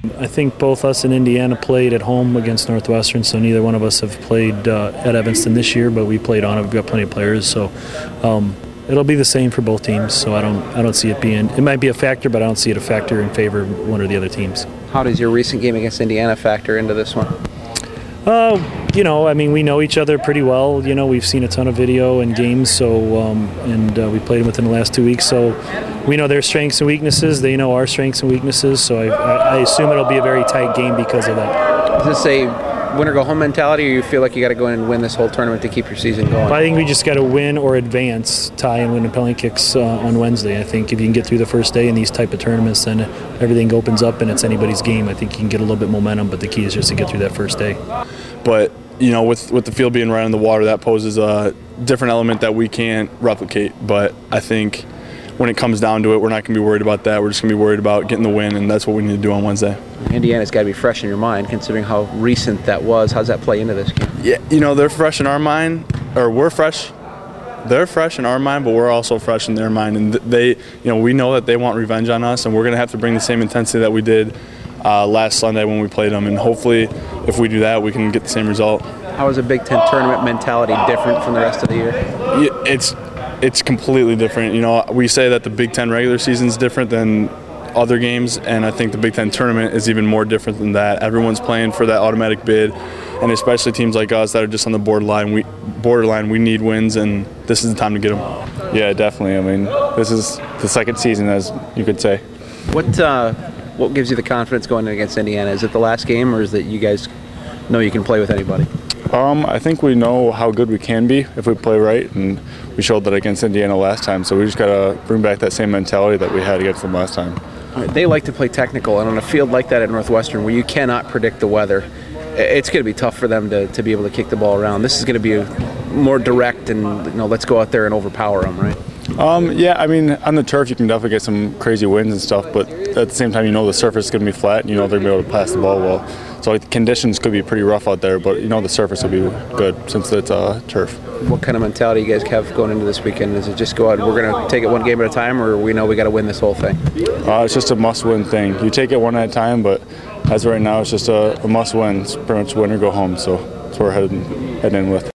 I think both us and Indiana played at home against Northwestern, so neither one of us have played at Evanston this year, but we played on it. We've got plenty of players, so it'll be the same for both teams. So I don't see it being. It might be a factor, but I don't see it a factor in favor of one or the other teams. How does your recent game against Indiana factor into this one? I mean, we know each other pretty well. We've seen a ton of video and games, so we played them within the last 2 weeks. So we know their strengths and weaknesses. They know our strengths and weaknesses. So I assume it'll be a very tight game because of that. Is this a win or go home mentality, or you feel like you got to go in and win this whole tournament to keep your season going? I think we just got to win or advance, tie and win the penalty kicks on Wednesday. I think if you can get through the first day in these type of tournaments, then everything opens up and it's anybody's game. I think you can get a little bit momentum, but the key is just to get through that first day. But with the field being right on the water, that poses a different element that we can't replicate. But I think when it comes down to it, we're not going to be worried about that. We're just going to be worried about getting the win, and that's what we need to do on Wednesday. Indiana's got to be fresh in your mind, considering how recent that was. How's that play into this game? Yeah, they're fresh in our mind, or we're fresh. They're fresh in our mind, but we're also fresh in their mind. And we know that they want revenge on us, and we're going to have to bring the same intensity that we did last Sunday when we played them. And hopefully, if we do that, we can get the same result. How is a Big Ten tournament mentality different from the rest of the year? It's completely different. We say that the Big Ten regular season is different than other games, and I think the Big Ten tournament is even more different than that. Everyone's playing for that automatic bid, and especially teams like us that are just on the borderline. We need wins, and this is the time to get them. Yeah, definitely. I mean, this is the second season, as you could say. What gives you the confidence going in against Indiana? Is it the last game, or is it you guys know you can play with anybody? I think we know how good we can be if we play right, and we showed that against Indiana last time, so we just got to bring back that same mentality that we had against them last time. They like to play technical, and on a field like that at Northwestern where you cannot predict the weather, it's going to be tough for them to be able to kick the ball around. This is going to be more direct and let's go out there and overpower them, right? Yeah, I mean, on the turf you can definitely get some crazy winds and stuff, but at the same time the surface is going to be flat and they're going to be able to pass the ball well. So the conditions could be pretty rough out there, but the surface will be good since it's turf. What kind of mentality you guys have going into this weekend? Is it just go out, we're going to take it one game at a time, or we know we got to win this whole thing? It's just a must-win thing. You take it one at a time, but as of right now it's just a must-win. It's pretty much win or go home, so that's what we're heading in with.